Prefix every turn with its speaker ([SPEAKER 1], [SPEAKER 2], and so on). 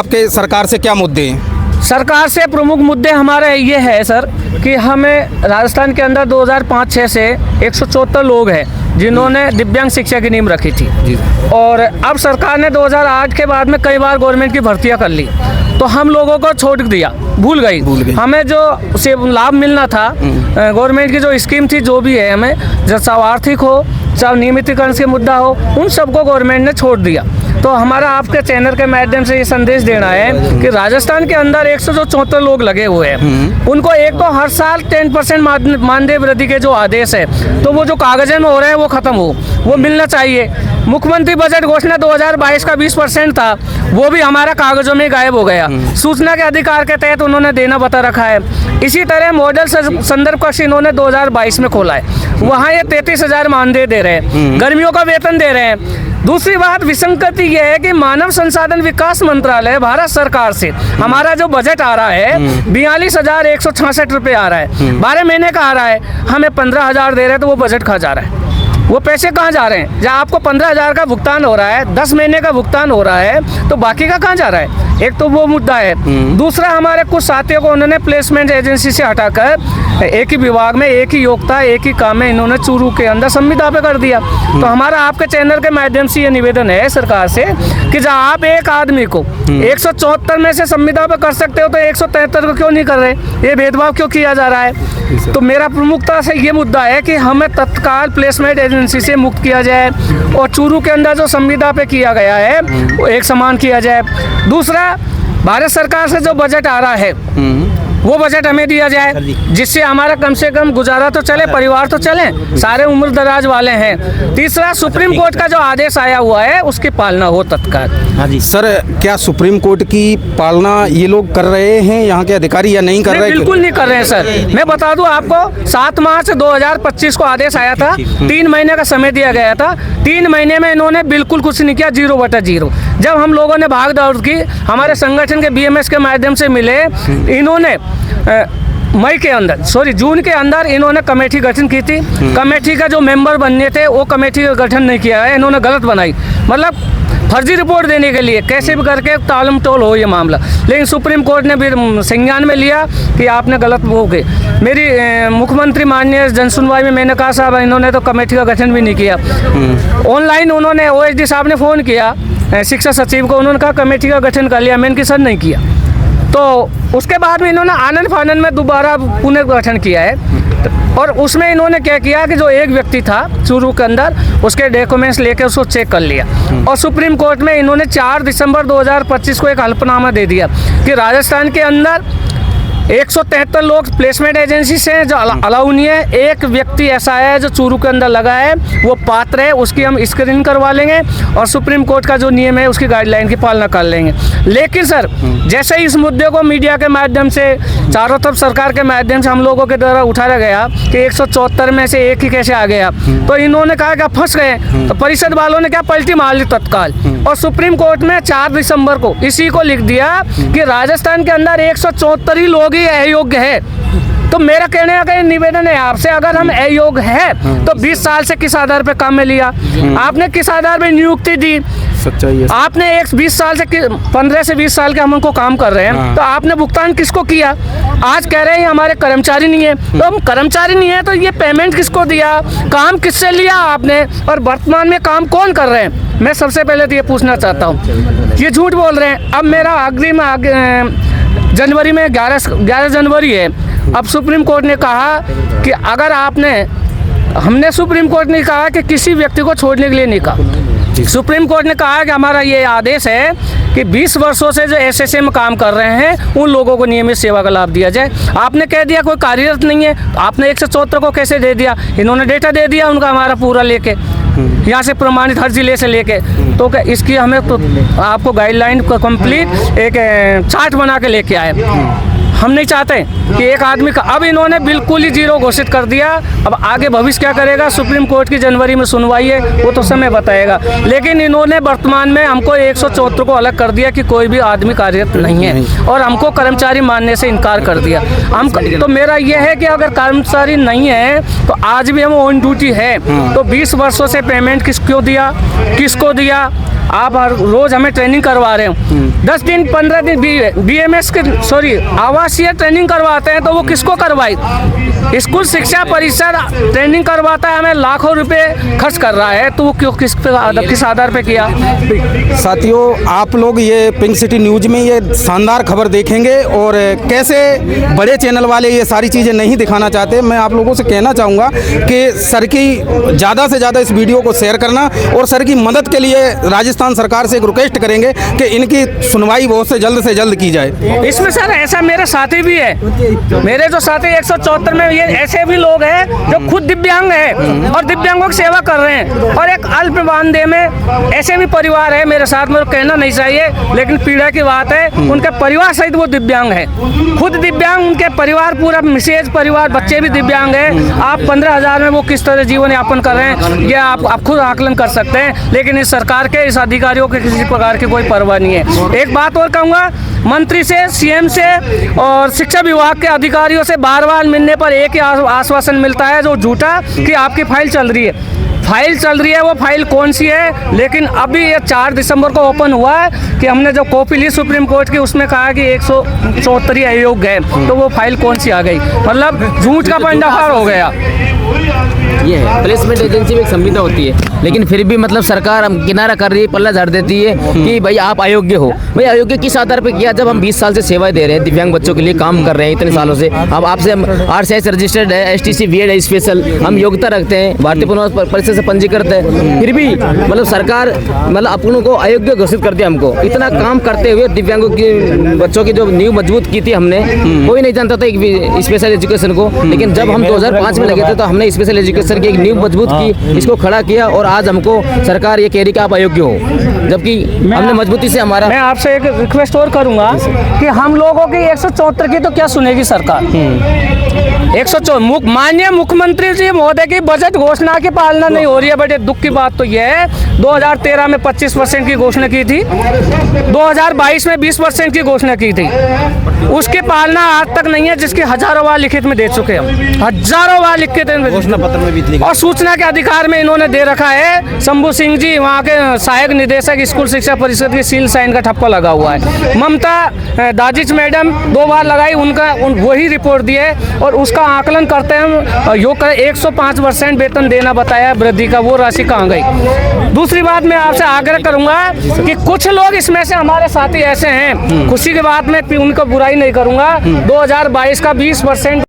[SPEAKER 1] आपके सरकार से क्या मुद्दे हैं?
[SPEAKER 2] सरकार से प्रमुख मुद्दे हमारे ये है सर कि हमें राजस्थान के अंदर 2005-06 से 174 लोग हैं जिन्होंने दिव्यांग शिक्षा की नींव रखी थी
[SPEAKER 1] जी।
[SPEAKER 2] और अब सरकार ने 2008 के बाद में कई बार गवर्नमेंट की भर्तियां कर ली, तो हम लोगों को छोड़ दिया, भूल गई। हमें जो से लाभ मिलना था गवर्नमेंट की जो स्कीम थी, जो भी है, हमें चाहे आर्थिक हो चाहे नियमितीकरण के मुद्दा हो, उन सबको गवर्नमेंट ने छोड़ दिया। तो हमारा आपके चैनल के माध्यम से ये संदेश देना है कि राजस्थान के अंदर 174 लोग लगे हुए हैं, उनको एक तो हर साल 10% मानदेय वृद्धि के जो आदेश है, तो वो जो कागज़ में हो रहे हैं वो ख़त्म हो, वो मिलना चाहिए। मुख्यमंत्री बजट घोषणा 2022 का 20% था, वो भी हमारा कागजों में गायब हो गया। सूचना के अधिकार के तहत उन्होंने देना बता रखा है। इसी तरह मॉडल संदर्भ कक्ष इन्होंने 2022 में खोला है, वहाँ ये 33,000 मानदेय दे रहे हैं, गर्मियों का वेतन दे रहे हैं। दूसरी बात विसंगति ये है कि मानव संसाधन विकास मंत्रालय भारत सरकार से हमारा जो बजट आ रहा है 42,166 रुपये आ रहा है, 12 महीने का आ रहा है, हमें 15,000 दे रहे हैं, तो वो बजट कहाँ जा रहा है? वो पैसे कहाँ जा रहे हैं? जहाँ आपको 15,000 का भुगतान हो रहा है, 10 महीने का भुगतान हो रहा है, तो बाकी का कहाँ जा रहा है? एक तो वो मुद्दा है। दूसरा, हमारे कुछ साथियों को उन्होंने प्लेसमेंट एजेंसी से हटाकर एक ही विभाग में, एक ही योग्यता, एक ही काम में इन्होंने चूरू के अंदर संविदा पे कर दिया। तो हमारा आपके चैनल के माध्यम से ये निवेदन है सरकार से कि जहाँ आप एक आदमी को 174 में से संविदा पे कर सकते हो, तो 173 को क्यों नहीं कर रहे? ये भेदभाव क्यों किया जा रहा है? तो मेरा प्रमुखता से ये मुद्दा है कि हमें तत्काल प्लेसमेंट एजेंसी से मुक्त किया जाए और चूरू के अंदर जो संविदा पे किया गया है वो एक समान किया जाए। दूसरा, भारत सरकार से जो बजट आ रहा है वो बजट हमें दिया जाए, जिससे हमारा कम से कम गुजारा तो चले, परिवार तो चले, सारे उम्र दराज वाले हैं। तीसरा, सुप्रीम कोर्ट का जो आदेश आया हुआ है उसकी पालना हो तत्काल।
[SPEAKER 1] हाँ जी सर, क्या सुप्रीम कोर्ट की पालना ये लोग कर रहे हैं यहाँ के अधिकारी या नहीं कर रहे?
[SPEAKER 2] बिल्कुल नहीं कर रहे हैं सर। मैं बता दूं आपको, 7 मार्च 2025 को आदेश आया था, 3 महीने का समय दिया गया था, 3 महीने में इन्होंने बिल्कुल कुछ नहीं किया, 0/0। जब हम लोगों ने भाग दौड़ की, हमारे संगठन के BMS के माध्यम से मिले, इन्होंने जून के अंदर इन्होंने कमेटी गठन की थी। कमेटी का जो मेंबर बनने थे वो कमेटी का गठन नहीं किया है, इन्होंने गलत बनाई, मतलब फर्जी रिपोर्ट देने के लिए कैसे भी करके तालम टोल हो ये मामला। लेकिन सुप्रीम कोर्ट ने भी संज्ञान में लिया कि आपने गलत हो गए। मेरी मुख्यमंत्री माननीय जनसुनवाई में मैंने कहा साहब इन्होंने तो कमेटी का गठन भी नहीं किया। ऑनलाइन उन्होंने OSD साहब ने फ़ोन किया शिक्षा सचिव को, उन्होंने कहा कमेटी का गठन कर लिया, मैंने कि सर नहीं किया। तो उसके बाद में इन्होंने आनंद फानंद में दोबारा पुनर्गठन किया है और उसमें इन्होंने क्या किया कि जो एक व्यक्ति था चूरू के अंदर, उसके डॉक्यूमेंट्स लेके उसको चेक कर लिया और सुप्रीम कोर्ट में इन्होंने 4 दिसंबर 2025 को एक हल्फनामा दे दिया कि राजस्थान के अंदर 173 लोग प्लेसमेंट एजेंसी से जो अलाउ नहीं है, एक व्यक्ति ऐसा है जो चूरू के अंदर लगा है, वो पात्र है, उसकी हम स्क्रीनिंग करवा लेंगे और सुप्रीम कोर्ट का जो नियम है उसकी गाइडलाइन की पालना कर लेंगे। लेकिन सर, जैसे इस मुद्दे को मीडिया के माध्यम से, चारों तरफ सरकार के माध्यम से हम लोगों के द्वारा उठाया गया कि 174 में से एक ही कैसे आ गया, तो इन्होंने कहा कि आप फंस गए। तो परिषद वालों ने क्या पलटी मार ली तत्काल और सुप्रीम कोर्ट में 4 दिसंबर को इसी को लिख दिया कि राजस्थान के अंदर 174 ही लोग अयोग्य है। तो मेरा कहने का निवेदन है आपसे, अगर हम अयोग्य है तो 20 साल से किस आधार पे काम में लिया? आपने किस आधार पे नियुक्ति दी?
[SPEAKER 1] सच्चाई है।
[SPEAKER 2] आपने 20 साल से 15 से 20 साल के हम उनको काम कर रहे हैं, तो आपने भुगतान किसको किया? आज कह रहे हैं हमारे कर्मचारी नहीं है, तो हम कर्मचारी नहीं है तो ये पेमेंट किसको दिया? काम किससे लिया आपने? और वर्तमान में काम कौन कर रहे हैं? मैं सबसे पहले तो ये पूछना चाहता हूँ। ये झूठ बोल रहे हैं। अब मेरा अग्रिम जनवरी में 11 जनवरी है। अब सुप्रीम कोर्ट ने कहा कि अगर हमने सुप्रीम कोर्ट ने कहा कि किसी व्यक्ति को छोड़ने के लिए नहीं कहा। सुप्रीम कोर्ट ने कहा कि हमारा ये आदेश है कि 20 वर्षों से जो SSA में काम कर रहे हैं उन लोगों को नियमित सेवा का लाभ दिया जाए। आपने कह दिया कोई कार्यरत नहीं है, आपने 174 को कैसे दे दिया? इन्होंने डेटा दे दिया उनका, हमारा पूरा लेके, यहाँ से प्रमाणित हर जिले से लेके। तो क्या इसकी हमें तो आपको गाइडलाइन को कंप्लीट एक चार्ट बना के लेके आए। हम नहीं चाहते कि एक आदमी का, अब इन्होंने बिल्कुल ही 0 घोषित कर दिया। अब आगे भविष्य क्या करेगा? सुप्रीम कोर्ट की जनवरी में सुनवाई है, वो तो समय बताएगा। लेकिन इन्होंने वर्तमान में हमको 174 को अलग कर दिया कि कोई भी आदमी कार्यरत नहीं है और हमको कर्मचारी मानने से इनकार कर दिया। तो मेरा ये है कि अगर कर्मचारी नहीं है तो आज भी हम ऑन ड्यूटी है, तो 20 वर्षों से पेमेंट किसको दिया? आप हर रोज हमें ट्रेनिंग करवा रहे हो, 10 दिन 15 दिन BMS के आवासीय ट्रेनिंग करवाते हैं, तो वो किसको करवाई? स्कूल शिक्षा परिषद ट्रेनिंग करवाता है, हमें लाखों रुपए खर्च कर रहा है, तो वो क्यों किस आधार पे किया?
[SPEAKER 1] साथियों, आप लोग ये पिंक सिटी न्यूज में ये शानदार खबर देखेंगे और कैसे बड़े चैनल वाले ये सारी चीज़ें नहीं दिखाना चाहते। मैं आप लोगों से कहना चाहूँगा कि सर की ज़्यादा से ज़्यादा इस वीडियो को शेयर करना और सर की मदद के लिए राजस्थान सरकार से एक रिक्वेस्ट करेंगे कि इनकी सुनवाई बहुत से जल्द की जाए।
[SPEAKER 2] इसमें सर ऐसा मेरे साथी भी है, मेरे जो साथी 174 में ये ऐसे भी लोग हैं जो खुद दिव्यांग है और दिव्यांगों की सेवा कर रहे हैं, और एक अल्प मानदेय में ऐसे भी परिवार है मेरे साथ में, कहना नहीं चाहिए लेकिन पीड़ा की बात है, उनके परिवार सहित वो दिव्यांग है, खुद दिव्यांग, उनके परिवार पूरा मिसेज परिवार बच्चे भी दिव्यांग है। आप 15,000 में वो किस तरह जीवन यापन कर रहे हैं, ये आप खुद आकलन कर सकते हैं। लेकिन इस सरकार के, इस अधिकारियों के किसी प्रकार की कोई परवाह नहीं है। एक बात और कहूँगा, मंत्री से, CM से और शिक्षा विभाग के अधिकारियों से बार मिलने पर एक ही आश्वासन मिलता है जो झूठा, कि आपकी फाइल चल रही है। फाइल चल रही है, वो फाइल कौन सी है? लेकिन अभी ये 4 दिसंबर को ओपन हुआ है कि हमने जो कॉपी ली सुप्रीम कोर्ट की, उसमें कहा कि 174 अयोग्य है, तो वो फाइल कौन सी आ गई? मतलब झूठ का पर्दाफाश हो गया।
[SPEAKER 3] ये है प्लेसमेंट एजेंसी में एक संविदा होती है, लेकिन फिर भी मतलब सरकार हम किनारा कर रही है, पल्ला झाड़ देती है कि भाई आप अयोग्य हो। भाई अयोग्य किस आधार पर किया? जब हम 20 साल से सेवाएं दे रहे हैं, दिव्यांग बच्चों के लिए काम कर रहे हैं इतने सालों से। अब आपसे RCS रजिस्टर्ड है, STC BEd स्पेशल, हम योग्यता रखते हैं, भारतीय पुनर्वास परिषद से पंजीकृत है, फिर भी मतलब सरकार मतलब अपनों को अयोग्य घोषित कर दिया हमको। इतना काम करते हुए दिव्यांगों की बच्चों की जो नींव मजबूत की थी हमने, कोई नहीं जानता था स्पेशल एजुकेशन को, लेकिन जब हम 2005 में लगे थे तो हमने स्पेशल एजुकेशन की एक नींव मजबूत की, इसको खड़ा किया, और आज हमको सरकार ये कह रही कि आप अयोग्य हो, जबकि हमने मजबूती से हमारा।
[SPEAKER 2] मैं आपसे एक रिक्वेस्ट और करूंगा कि हम लोगों की 174 की तो क्या सुनेगी सरकार? 104 माननीय मुख्यमंत्री जी महोदय की बजट घोषणा की पालना नहीं हो रही है। बड़े दुख की बात तो यह है, 2013 में 25% की घोषणा की थी, 2022 में 20% की घोषणा की थी, उसकी पालना आज तक नहीं है, जिसकी हजारों बार लिखित में दे चुके हम, हजारों बार लिखित में घोषणा पत्र में भी। और सूचना के अधिकार में इन्होंने दे रखा है, शंभू सिंह जी वहाँ के सहायक निदेशक स्कूल शिक्षा परिषद की सील साइन का ठप्पा लगा हुआ है। ममता दाजिच मैडम 2 बार लगाई, उनका वही रिपोर्ट दी है, और उसका आकलन करते हैं योग कर 105% वेतन देना बताया वृद्धि का, वो राशि कहाँ गई? दूसरी बात मैं आपसे आग्रह करूंगा कि कुछ लोग इसमें से हमारे साथी ऐसे हैं, खुशी की बात में उनको बुराई नहीं करूंगा, 2022 का 20%